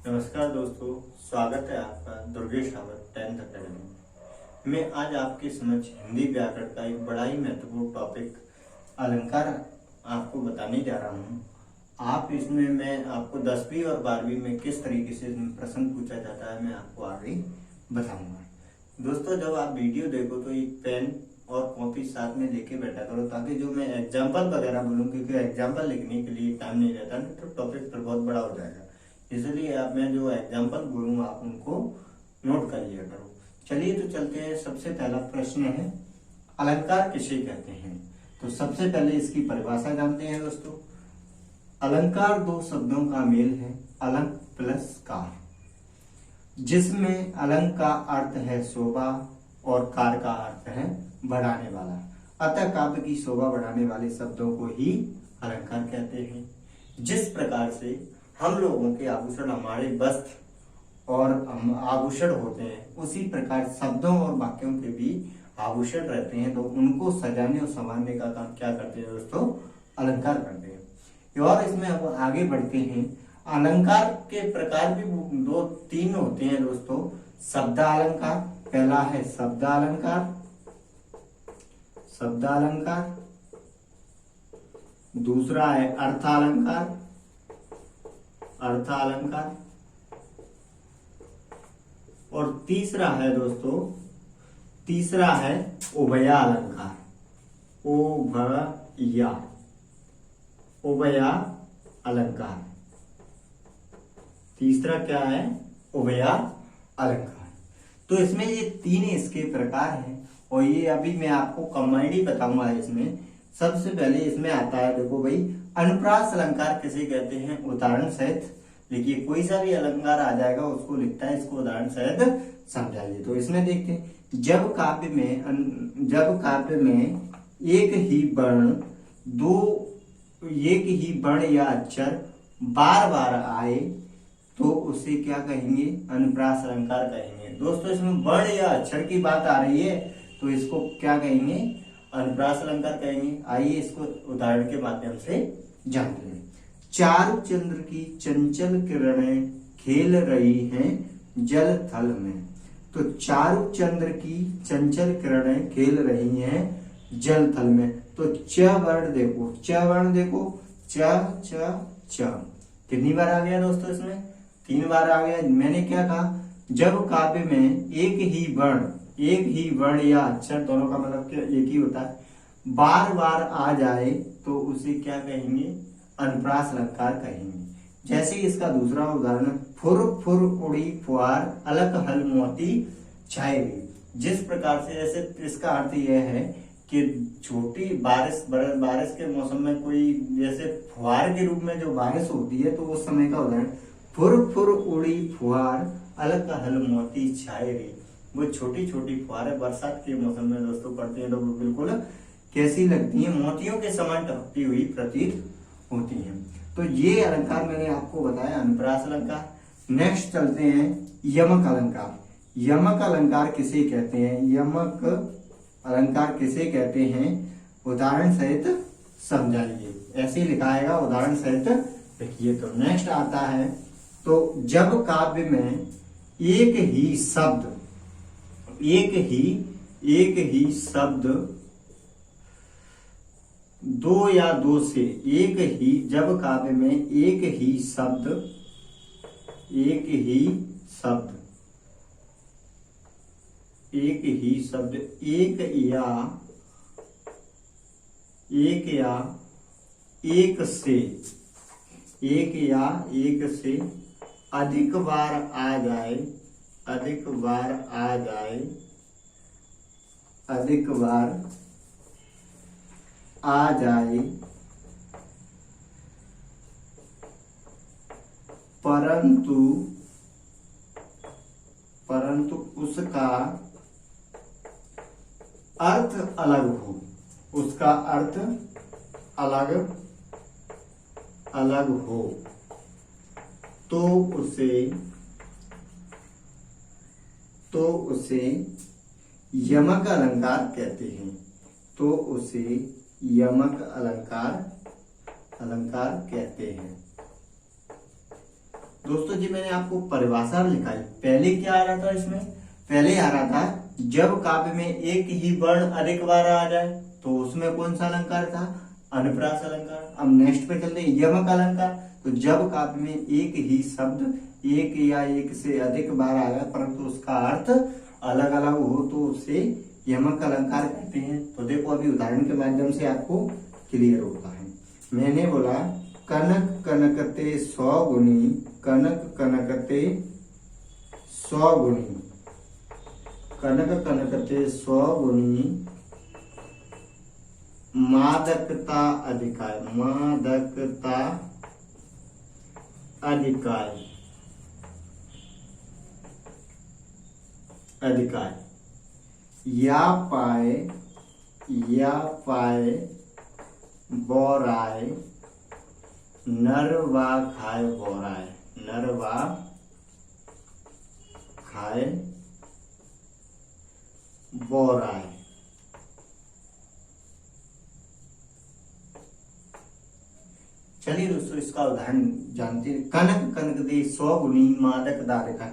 नमस्कार दोस्तों, स्वागत है आपका दुर्गेश रावत 10th अकेडमी में। आज आपके समक्ष हिंदी व्याकरण का एक बड़ा ही महत्वपूर्ण टॉपिक अलंकार आपको बताने जा रहा हूँ। आप इसमें मैं आपको 10वीं और 12वीं में किस तरीके से प्रश्न पूछा जाता है मैं आपको आगे बताऊंगा। दोस्तों, जब आप वीडियो देखो तो एक पेन और कॉपी साथ में लेके बैठा करो, ताकि जो मैं एग्जाम्पल वगैरह बोलूँ, क्योंकि एग्जाम्पल लिखने के लिए टाइम नहीं रहता ना, तो टॉपिक फिर बहुत बड़ा हो जाएगा। इसलिए आप मैं जो एग्जाम्पल बोलूंगा आप उनको नोट कर लिया करो। चलिए तो चलते हैं। सबसे पहला प्रश्न है, अलंकार किसे कहते हैं? तो सबसे पहले इसकी परिभाषा जानते हैं दोस्तों। अलंकार दो शब्दों का मेल है, अलंक प्लस कार, जिसमें अलंक का अर्थ है शोभा और कार का अर्थ है बढ़ाने वाला। अतः काव्य की शोभा बढ़ाने वाले शब्दों को ही अलंकार कहते हैं। जिस प्रकार से हम लोगों के आभूषण हमारे वस्त्र और आभूषण होते हैं, उसी प्रकार शब्दों और वाक्यों के भी आभूषण रहते हैं, तो उनको सजाने और संवारने का काम क्या करते हैं दोस्तों? अलंकार करते हैं। और इसमें अब आगे बढ़ते हैं। अलंकार के प्रकार भी दो तीन होते हैं दोस्तों। शब्दालंकार, पहला है शब्दालंकार, शब्दालंकार। दूसरा है अर्थालंकार, अर्थालंकार। और तीसरा है दोस्तों, तीसरा है उभया अलंकार, उभया, उभया अलंकार। तीसरा क्या है? उभया अलंकार। तो इसमें ये तीन इसके प्रकार हैं, और ये अभी मैं आपको कंबाइंड बताऊंगा। इसमें सबसे पहले इसमें आता है, देखो भाई, अनुप्रास अलंकार किसे कहते हैं? उदाहरण सहित लिखिए। कोई सा भी अलंकार आ जाएगा उसको लिखता है, इसको उदाहरण सहित समझाइए। तो इसमें देखते हैं, जब काव्य में एक ही वर्ण या अक्षर बार बार आए तो उसे क्या कहेंगे? अनुप्रास अलंकार कहेंगे। दोस्तों, इसमें वर्ण या अक्षर की बात आ रही है तो इसको क्या कहेंगे? अनुप्रास अलंकार कहेंगे। आइए इसको उदाहरण के माध्यम से जानते हैं। चारु चंद्र की चंचल किरणें खेल रही हैं जल थल में। तो चारु चंद्र की चंचल किरणें खेल रही हैं जल थल में। तो च वर्ण देखो, च वर्ण देखो, च च च कितनी बार आ गया दोस्तों? इसमें 3 बार आ गया। मैंने क्या कहा? जब काव्य में एक ही वर्ण या अक्षर, दोनों का मतलब क्या एक ही होता है, बार बार आ जाए तो उसे क्या कहेंगे? अनुप्रास अलंकार कहेंगे। जैसे इसका दूसरा उदाहरण, फुर फुर उड़ी फुहार अलक हल मोती छाए गई। जिस प्रकार से, जैसे इसका अर्थ यह है कि छोटी बारिश के मौसम में कोई जैसे फुहार के रूप में जो बारिश होती है, तो उस समय का उदाहरण, फुर फुर उड़ी फुहार अलक हल मोती छाए गई। वो छोटी छोटी फुहारें बरसात के मौसम में दोस्तों पड़ती हैं, तो वो बिल्कुल कैसी लगती हैं? मोतियों के समान टपकती हुई प्रतीत होती हैं। तो ये अलंकार मैंने आपको बताया, अनुप्रास अलंकार। नेक्स्ट चलते हैं, यमक अलंकार। यमक अलंकार किसे कहते हैं? यमक अलंकार किसे कहते हैं? उदाहरण सहित समझाइए। ऐसे ही लिखा आएगा, उदाहरण सहित लिखिए। तो नेक्स्ट आता है, तो जब काव्य में एक ही शब्द दो या दो से, जब काव्य में एक ही शब्द एक से अधिक बार आ जाए, परंतु उसका अर्थ अलग हो, उसका अर्थ अलग हो, तो उसे यमक अलंकार कहते हैं। तो उसे यमक अलंकार कहते हैं। दोस्तों जी मैंने आपको परिभाषा लिखा है, पहले क्या आ रहा था इसमें, पहले आ रहा था जब काव्य में एक ही वर्ण अधिक बार आ जाए तो उसमें कौन सा अलंकार था, अनुप्रास अलंकार। अब नेक्स्ट पे चलते हैं यमक अलंकार। तो जब काव्य में एक ही शब्द एक या एक से अधिक बार आया परंतु उसका अर्थ अलग अलग हो तो उसे यमक अलंकार कहते हैं। तो देखो अभी उदाहरण के माध्यम से आपको क्लियर होता है। मैंने बोला कनक कनकते 100 गुनी, कनक कनकते 100 गुनी, कनक कनकते 100 गुनी मादकता अधिकाय, मादकता अधिकाय, अधिकाय या पाए बोराय नरवा खाए बोराय, नरवा खाए बोराय। चलिए दोस्तों इसका उदाहरण जानते हैं। कनक कनक दे 100 गुनी मादक दारिका।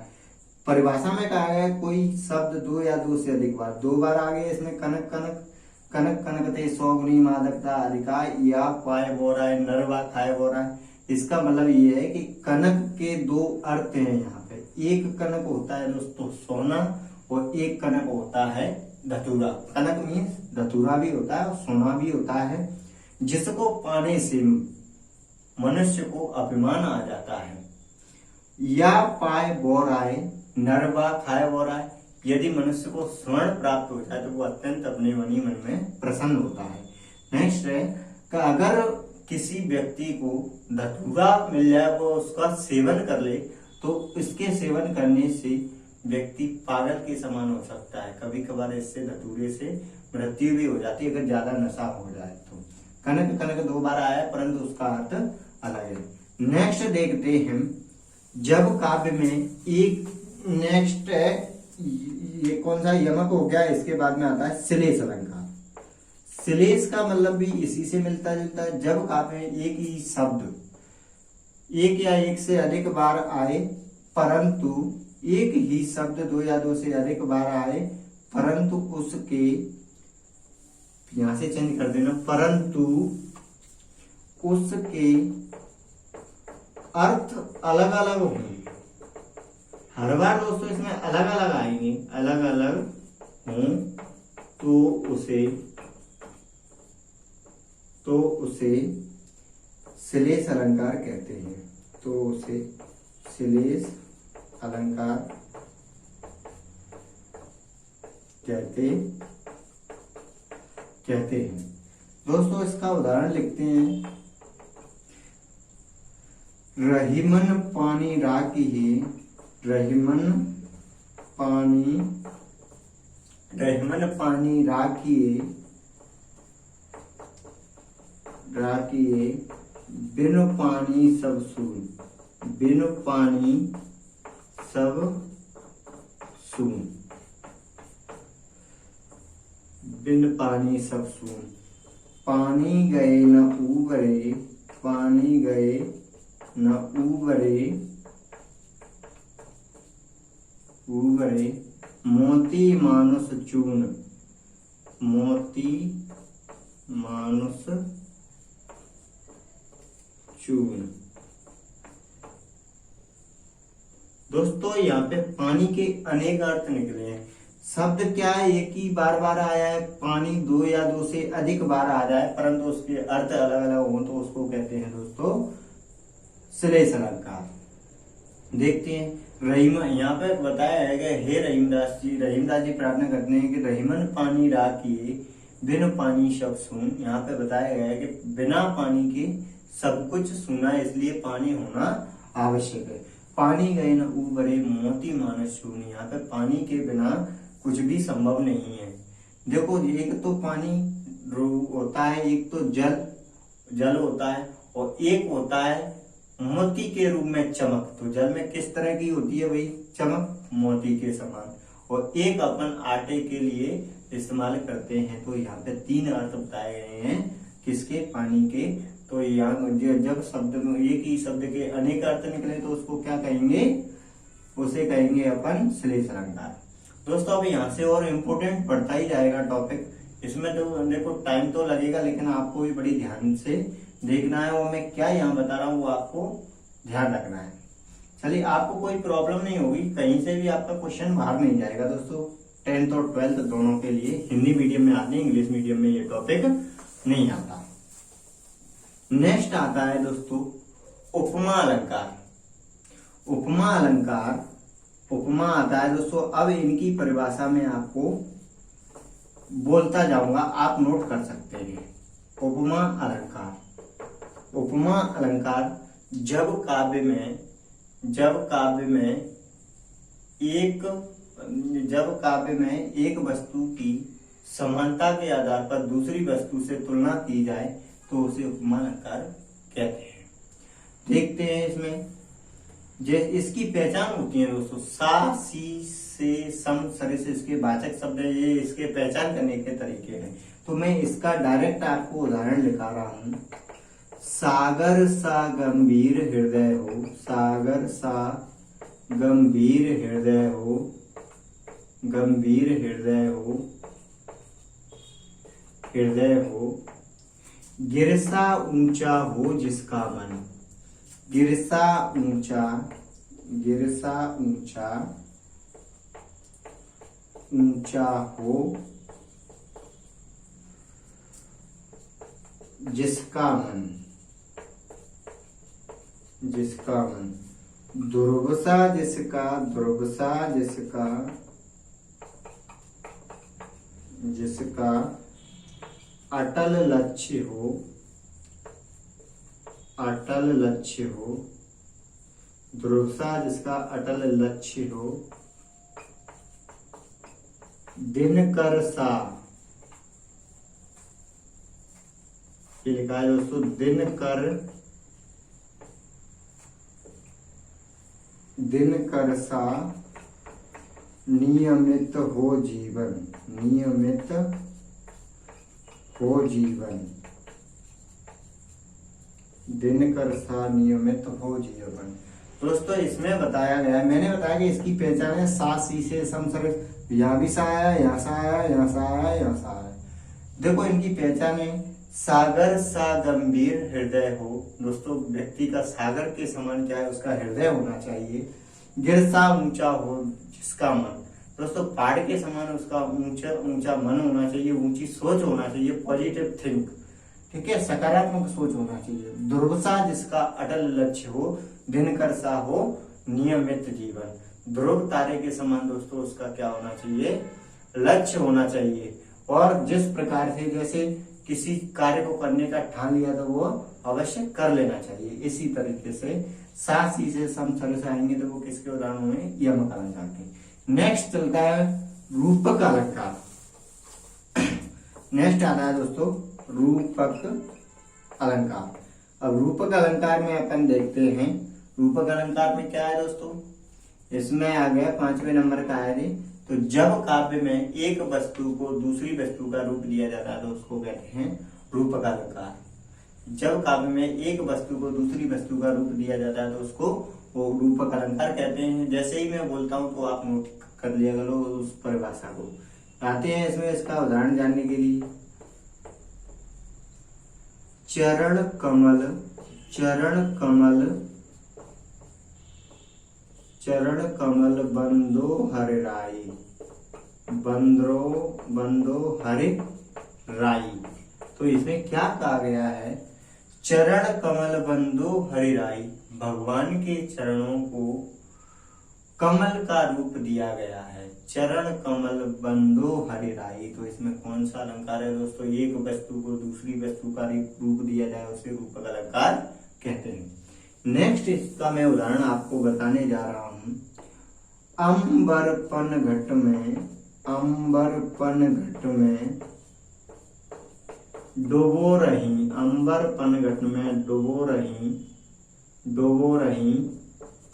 परिभाषा में कहा गया कोई शब्द 2 या 2 से अधिक बार, 2 बार आ गए इसमें कनक कनक, कनक कनक दे 100 गुनी मादकता अधिकाय या पाए बोराय नरवा खाए बोराय। इसका मतलब ये है कि कनक के 2 अर्थ हैं यहाँ पे। एक कनक होता है दोस्तों सोना और एक कनक होता है धतूरा। कनक मीन्स धतूरा भी होता है और सोना भी होता है, जिसको पाने से मनुष्य को अभिमान आ जाता है। या पाए बोराय नरवा खाए बोराय। यदि मनुष्य को स्वर्ण प्राप्त हो जाए तो वो अत्यंत अपने मनी मन में प्रसन्न होता है। नेक्स्ट है कि अगर किसी व्यक्ति को धतूरा मिल जाए वो उसका सेवन कर ले तो इसके सेवन करने से व्यक्ति पागल के समान हो सकता है। कभी कभार इससे धतूरे से मृत्यु भी हो जाती है अगर ज्यादा नशा हो जाए तो। कनक कनक 2 बार आया परंतु उसका अर्थ अलग है। नेक्स्ट देखते हैं जब काव्य में एक, नेक्स्ट है ये कौन सा यमक हो गया, इसके बाद में आता है श्लेष अलंकार। श्लेष का मतलब भी इसी से मिलता जुलता है। जब काव्य में एक ही शब्द एक या एक से अधिक बार आए परंतु एक ही शब्द 2 या 2 से अधिक बार आए परंतु उसके, यहां से चेंज कर देना, परंतु उसके अर्थ अलग अलग होंगे। हर बार दोस्तों इसमें अलग अलग आएंगे, अलग अलग हों तो उसे श्लेष अलंकार कहते हैं। तो उसे श्लेष अलंकार कहते हैं। दोस्तों इसका उदाहरण लिखते हैं। रहीमन पानी राखी है, रहीमन पानी राखिए बिनु पानी सब सून, बिनु पानी सब सून, बिन पानी सब सून। पानी गए न उबरे, पानी गए न उबरे, उबरे मोती मानुष चून, मोती मानुष चून। दोस्तों यहाँ पे पानी के अनेक अर्थ निकले हैं। शब्द क्या है, एक ही बार बार आया है। पानी 2 या 2 से अधिक बार आ जाए परंतु उसके अर्थ अलग अलग हो तो उसको कहते हैं दोस्तों श्लेष अलंकार। देखते हैं रहीम, यहाँ पे बताया है कि हे रहीमदास जी प्रार्थना करते हैं कि रहीमन पानी राखिए बिन पानी सब सून। यहाँ पे बताया गया है कि बिना पानी के सब कुछ सूना है, इसलिए पानी होना आवश्यक है। पानी गए न उबरे मोती मानस चून। यहाँ पे पानी के बिना कुछ भी संभव नहीं है। देखो एक तो पानी होता है, एक तो जल होता है और एक होता है मोती के रूप में चमक। तो जल में किस तरह की होती है भाई चमक, मोती के समान। और एक अपन आटे के लिए इस्तेमाल करते हैं। तो यहाँ पे 3 अर्थ बताए गए हैं किसके, पानी के। तो यहाँ जब शब्द में एक ही शब्द के अनेक अर्थ निकले तो उसको क्या कहेंगे, उसे कहेंगे अपन श्लेष अलंकार। दोस्तों अब यहाँ से और इम्पोर्टेंट पढ़ता ही जाएगा टॉपिक, इसमें तो देखो टाइम तो लगेगा लेकिन आपको भी बड़ी ध्यान से देखना है, और मैं क्या यहाँ बता रहा हूँ वो आपको ध्यान रखना है। चलिए, आपको कोई प्रॉब्लम नहीं होगी, कहीं से भी आपका क्वेश्चन बाहर नहीं जाएगा दोस्तों। 10th और 12th दोनों के लिए हिंदी मीडियम में आते हैं, इंग्लिश मीडियम में ये टॉपिक नहीं आता। नेक्स्ट आता है दोस्तों उपमा अलंकार। उपमा अलंकार, उपमा आता है दोस्तों। अब इनकी परिभाषा में आपको बोलता जाऊंगा, आप नोट कर सकते हैं। उपमा अलंकार, उपमा अलंकार जब काव्य में एक वस्तु की समानता के आधार पर दूसरी वस्तु से तुलना की जाए तो उसे उपमा अलंकार कहते हैं। देखते हैं इसमें इसकी पहचान होती है दोस्तों, सा सी से सम सरे से इसके वाचक शब्द है, ये इसके पहचान करने के तरीके हैं। तो मैं इसका डायरेक्ट आपको उदाहरण लिखा रहा हूं। सागर सा गंभीर हृदय हो, सागर सा गंभीर हृदय हो, गंभीर हृदय हो, हृदय हो। गिरसा ऊंचा हो जिसका मन, गिरसा ऊंचा, गिरसा ऊंचा, ऊंचा हो जिसका मन, जिसका मन। दुर्वसा जिसका, दुर्वसा जिसका, जिसका अटल लक्ष्य हो, अटल लक्ष्य हो। दुर्वसा जिसका अटल लक्ष्य हो। दिनकर सा, ये लिखा है दोस्तों दिनकर, दिनकर सा नियमित हो जीवन, नियमित हो जीवन। दिनकर सा नियमित हो जीवन। दोस्तों इसमें बताया गया है, मैंने बताया कि इसकी पहचान है सा सी से सम सरे, यहाँ भी सा आया, यहाँ सा आया, यहाँ सा आया, यहाँ सा आया। देखो इनकी पहचान है सागर सा गंभीर हृदय हो। दोस्तों व्यक्ति का सागर के समान क्या है, उसका हृदय होना चाहिए। गिरसा ऊंचा हो जिसका मन, दोस्तों पहाड़ के समान उसका ऊंचा मन होना चाहिए, ऊंची सोच होना चाहिए, पॉजिटिव थिंक, ठीक है, सकारात्मक सोच होना चाहिए। दुर्वसा जिसका अटल लक्ष्य हो, दिनकर सा हो नियमित जीवन। ध्रुव तारे के समान दोस्तों उसका क्या होना चाहिए, लक्ष्य होना चाहिए। और जिस प्रकार से जैसे किसी कार्य को करने का ठान लिया तो वो अवश्य कर लेना चाहिए। इसी तरीके से सा सी से सम सरे से आएंगे तो वो किसके उदाहरण हुए, यमक अलंकार के। नेक्स्ट चलता है रूपक अलंकार। नेक्स्ट आता है दोस्तों रूपक अलंकार। अब रूपक अलंकार में अपन देखते हैं, रूपक अलंकार में क्या है दोस्तों, इसमें आ गया 5वें नंबर का है। तो जब काव्य में एक वस्तु को दूसरी वस्तु का रूप दिया जाता है तो उसको कहते हैं रूपक अलंकार। जब काव्य में एक वस्तु को दूसरी वस्तु का रूप दिया जाता है तो उसको वो रूपक अलंकार कहते हैं। जैसे ही मैं बोलता हूं तो आप नोट कर लिया करो उस परिभाषा को। आते हैं इसमें इसका उदाहरण जानने के लिए। चरण कमल, चरण कमल, चरण कमल बंदो हरि राई, बंदो हरि राई। तो इसमें क्या कहा गया है, चरण कमल बंदो हरि राई, भगवान के चरणों को कमल का रूप दिया गया है। चरण कमल बंदो हरि राई। तो इसमें कौन सा अलंकार है दोस्तों, एक वस्तु को दूसरी वस्तु का रूप दिया जाए उसे रूपक अलंकार कहते हैं। नेक्स्ट इसका मैं उदाहरण आपको बताने जा रहा हूं। अंबरपन घट में, अंबरपन घट में डुबो रही, अंबरपन घट में डुबो रही, डुबो रही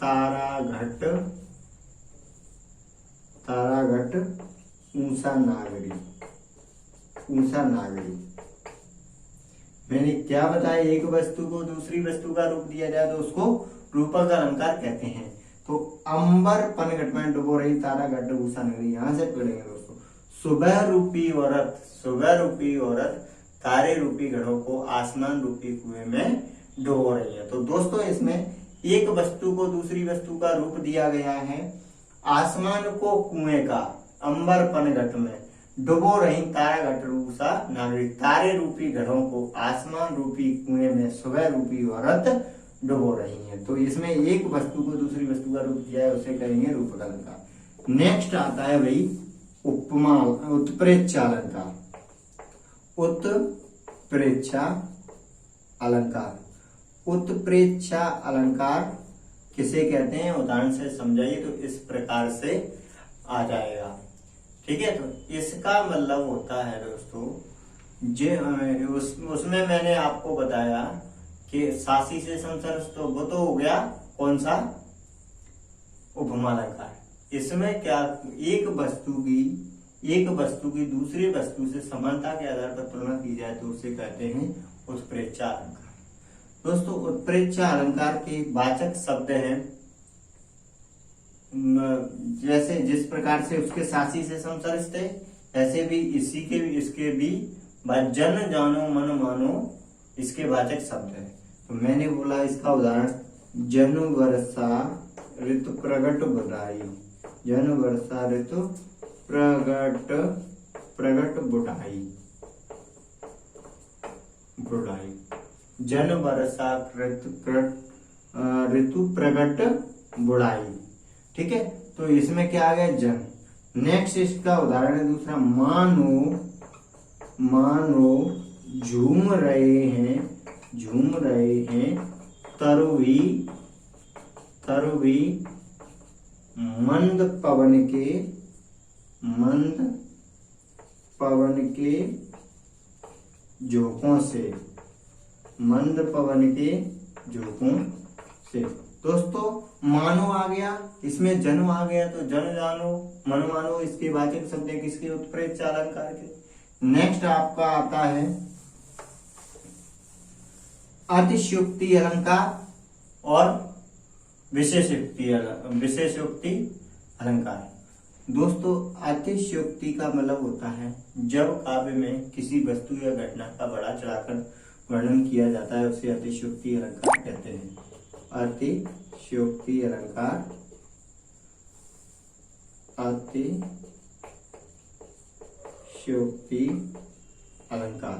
तारा घट, तारा घट ऊंचा नागरी, ऊंचा नागरी। मैंने क्या बताया, एक वस्तु को दूसरी वस्तु का रूप दिया जाए तो उसको रूपक अलंकार कहते हैं। तो अंबर पन घट में डुबो रही तारा घट भूषा नगरी, यहां से पढ़ेंगे दोस्तों। सुबह रूपी औरत, सुबह रूपी औरत तारे रूपी घड़ों को आसमान रूपी कुएं में डुबो रही है। तो दोस्तों इसमें एक वस्तु को दूसरी वस्तु का रूप दिया गया है, आसमान को कुएं का, अंबर पन घट में डुबो रही तारा घट रूसा नागरिक, तारे रूपी घड़ों को आसमान रूपी कुएं में सुबह रूपी औरत डुबो रही है। तो इसमें एक वस्तु को दूसरी वस्तु का रूप दिया है, उसे कहेंगे रूपक अलंकार। नेक्स्ट आता है भाई उपमा, उत्प्रेक्षा अलंकार। उत्प्रेक्षा अलंकार, उत्प्रेक्षा अलंकार किसे कहते हैं, उदाहरण से समझाइए तो इस प्रकार से आ जाएगा। ठीक है, तो इसका मतलब होता है दोस्तों, उसमें मैंने आपको बताया कि सासी से संसर्ग, तो वो तो हो गया कौन सा, उपमा अलंकार। इसमें क्या, एक वस्तु की दूसरी वस्तु से समानता के आधार पर तुलना की जाए तो उसे कहते हैं उत्प्रेक्षा अलंकार। दोस्तों उत्प्रेक्षा अलंकार के वाचक शब्द हैं, जैसे जिस प्रकार से उसके सासी से समसरित थे, ऐसे भी इसके भी जन जानो मन मानो इसके वाचक शब्द है। तो मैंने बोला इसका उदाहरण, जन वर्षा ऋतु प्रगट बुढ़ाई, जन वर्षा ऋतु प्रगट बुढ़ाई, बुढ़ाई, जन वर्षा ऋतु प्रगट बुढ़ाई। ठीक है, तो इसमें क्या आ गया, जन। नेक्स्ट इसका उदाहरण है दूसरा, मानो झूम रहे हैं तरुवी मंद पवन के झोंकों से, मंद पवन के झोंकों से। दोस्तों मानो आ गया, इसमें जन्म आ गया, तो जन जानो मन मानो इसके वाचक शब्द है किसके, उत्प्रेक्षा अलंकार के। नेक्स्ट आपका आता है अतिशयोक्ति अलंकार और विशेषोक्ति अलंकार। दोस्तों अतिशयोक्ति का मतलब होता है जब काव्य में किसी वस्तु या घटना का बड़ा चढ़ाकर वर्णन किया जाता है, उसे अतिशयोक्ति अलंकार कहते हैं। अतिशयोक्ति अलंकार, अतिशयोक्ति अलंकार।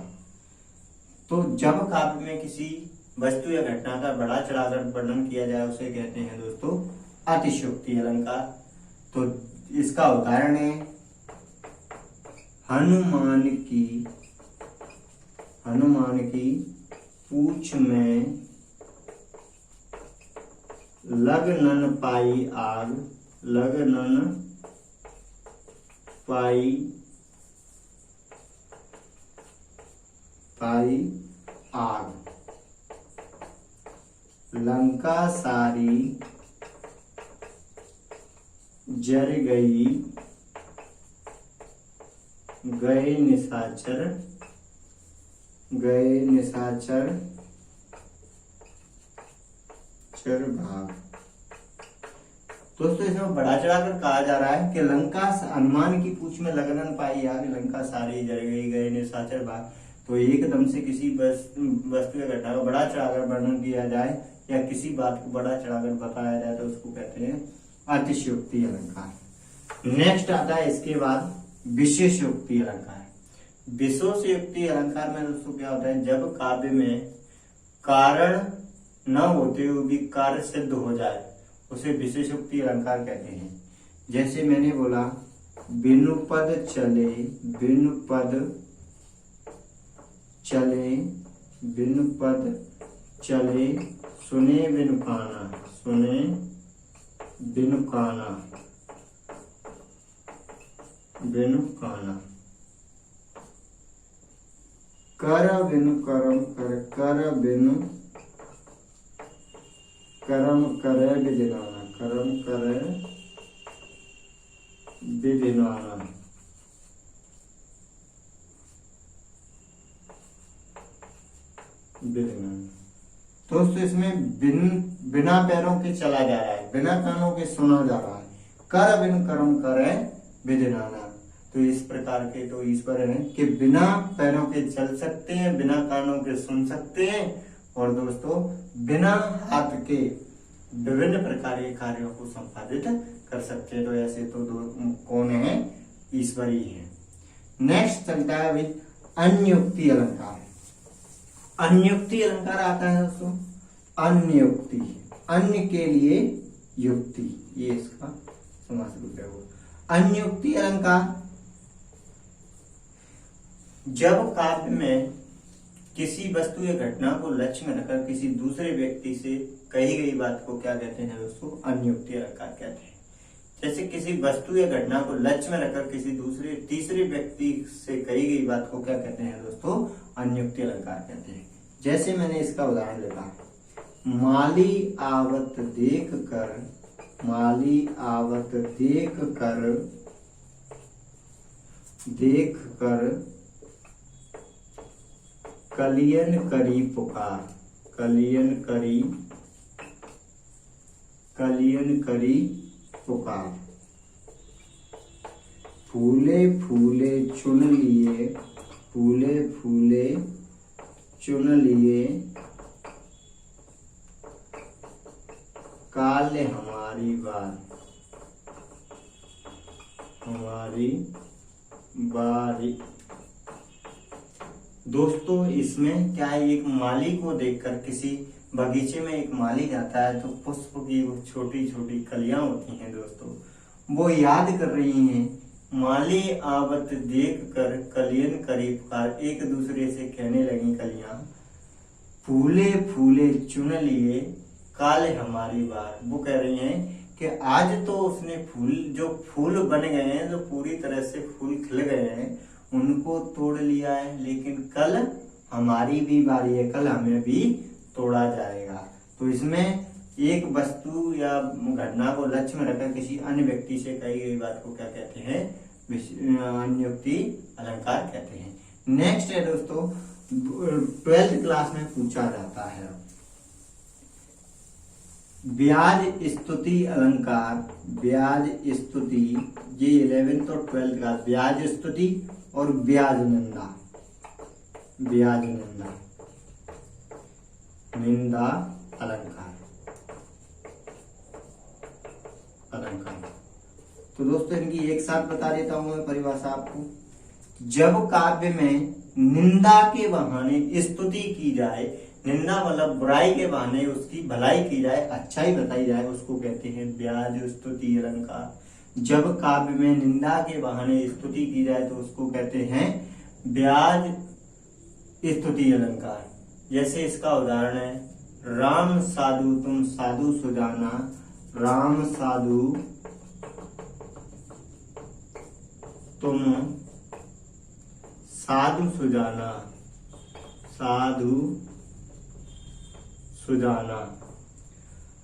तो जब काव्य में किसी वस्तु या घटना का बड़ा चढ़ाकर वर्णन किया जाए उसे कहते हैं दोस्तों अतिशयोक्ति अलंकार। तो इसका उदाहरण है, हनुमान की पूंछ में लग नन पाई आग, लग नन पाई आग, लंका सारी जर गई, गए निशाचर चर भाग। दोस्तों इसमें बढ़ा चढ़ाकर कहा जा रहा है कि लंका, हनुमान की पूंछ में लगन पाई आग, लंका सारी जल गई, गए निशाचर भाग। तो एकदम से किसी वस्तु या घटना को बड़ा चढ़ाकर वर्णन किया जाए या किसी बात को बड़ा चढ़ाकर बताया जाए तो उसको कहते हैं अतिशयोक्ति अलंकार। नेक्स्ट आता है इसके बाद विशेषोक्ति अलंकार। विशेषोक्ति अलंकार में दोस्तों क्या होता है, जब काव्य में कारण न होते हुए भी कार्य सिद्ध हो जाए उसे विशेषोक्ति अलंकार कहते हैं। जैसे मैंने बोला, बिनु पद चले, बिनु पद चले, बिनु पद चले, सुने बिनु काना, सुने बिनु काना, बिनु काना, कर बिनु करम कर, कर बिनु करम करे विधिनाना, करम करे विधिनाना। विद्यमान। दोस्तों इसमें बिना पैरों के चला जा रहा है, बिना कानों के सुना जा रहा है। कर बिन कर्म करे विदिनाना। तो इस प्रकार के तो ईश्वर है कि बिना पैरों के चल सकते हैं, बिना कानों के सुन सकते हैं, और दोस्तों बिना हाथ के विभिन्न प्रकार के कार्यों को संपादित कर सकते हैं। तो ऐसे तो कौन है? ईश्वर ही है। नेक्स्ट चलता है अभी अन्युक्ति अलंकार। अन्युक्ति अलंकार आता है दोस्तों, अन्युक्ति, अन्य के लिए युक्ति, ये इसका समास रूप है वो। अन्युक्ति अलंकार जब काव्य में किसी वस्तु या घटना को लक्ष्य में रखकर किसी दूसरे व्यक्ति से कही गई बात को क्या कहते हैं दोस्तों? अन्युक्ति अलंकार कहते हैं। जैसे किसी वस्तु या घटना को लक्ष्य में रखकर किसी तीसरे व्यक्ति से कही गई बात को क्या कहते हैं दोस्तों? अन्युक्ति अलंकार कहते हैं। जैसे मैंने इसका उदाहरण लिखा, माली आवत देख कर कलियन करी पुकार, फूले फूले चुन लिए काल्य हमारी बारी। दोस्तों इसमें क्या है, एक माली को देखकर, किसी बगीचे में एक माली जाता है तो पुष्प की वो छोटी छोटी कलियां होती हैं दोस्तों, वो याद कर रही हैं। माली आवत देख कर कलियन करी पुकार, एक दूसरे से कहने लगी कलियां, फूले फूले चुन लिए काल हमारी बार। वो कह रही हैं कि आज तो उसने फूल बन गए हैं, जो पूरी तरह से फूल खिल गए हैं, उनको तोड़ लिया है, लेकिन कल हमारी भी बारी है, कल हमें भी तोड़ा जाएगा। तो इसमें एक वस्तु या घटना को लक्ष्य में रखकर किसी अन्य व्यक्ति से कही गई बात को क्या कहते हैं? अन्युक्ति अलंकार कहते हैं। नेक्स्ट है दोस्तों, 12th क्लास में पूछा जाता है ब्याज स्तुति अलंकार। ब्याज स्तुति, ये 11th और 12th का ब्याज स्तुति और ब्याज निंदा अलंकार। तो दोस्तों इनकी एक साथ बता देता हूं मैं परिभाषा आपको। जब काव्य में निंदा के बहाने स्तुति की जाए, निंदा मतलब बुराई के बहाने उसकी भलाई की जाए, अच्छाई बताई जाए, उसको कहते हैं ब्याज स्तुति अलंकार। जब काव्य में निंदा के बहाने स्तुति की जाए तो उसको कहते हैं ब्याज स्तुति अलंकार। जैसे इसका उदाहरण है, राम साधु तुम साधु सुजाना, राम साधु तुम साधु सुजाना,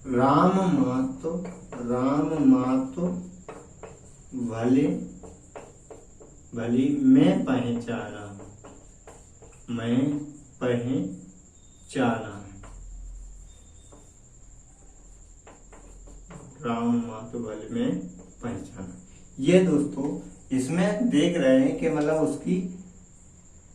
राम मातो भले भली मैं पहचाना, राम मातो भले मैं पहचाना। ये दोस्तों इसमें देख रहे हैं कि मतलब उसकी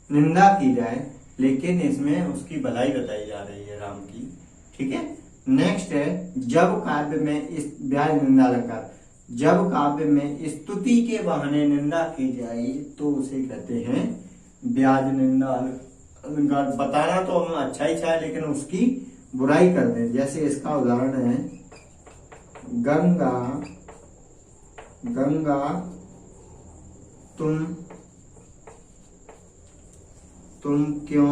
निंदा की जाए, लेकिन इसमें उसकी भलाई बताई जा रही है राम की। ठीक है। नेक्स्ट है, जब काव्य में इस ब्याज निंदा अलंकार, जब काव्य में स्तुति के बहाने निंदा की जाए तो उसे कहते हैं ब्याज निंदा अलंकार। बताना तो हम अच्छा ही चाहे, लेकिन उसकी बुराई कर दें। जैसे इसका उदाहरण है, गंगा तुम क्यों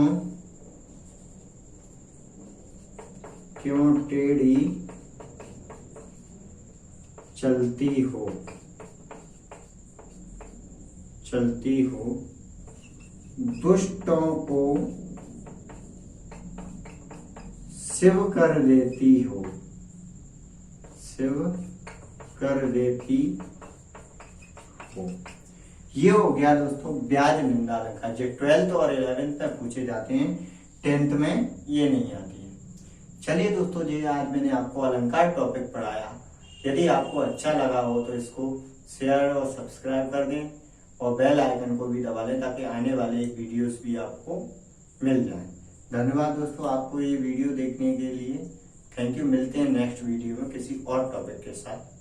टेढ़ी चलती हो, दुष्टों को शिव कर देती हो। ये हो गया दोस्तों ब्याज निंदा अलंकार, जो 12th और 11th में पूछे जाते हैं। 10th में ये नहीं आती है। चलिए दोस्तों, जी आज मैंने आपको अलंकार टॉपिक पढ़ाया। यदि आपको अच्छा लगा हो तो इसको शेयर और सब्सक्राइब कर दें और बेल आइकन को भी दबा लें ताकि आने वाले वीडियोस भी आपको मिल जाएं। धन्यवाद दोस्तों आपको ये वीडियो देखने के लिए। Thank you. मिलते हैं नेक्स्ट वीडियो में किसी और टॉपिक के साथ।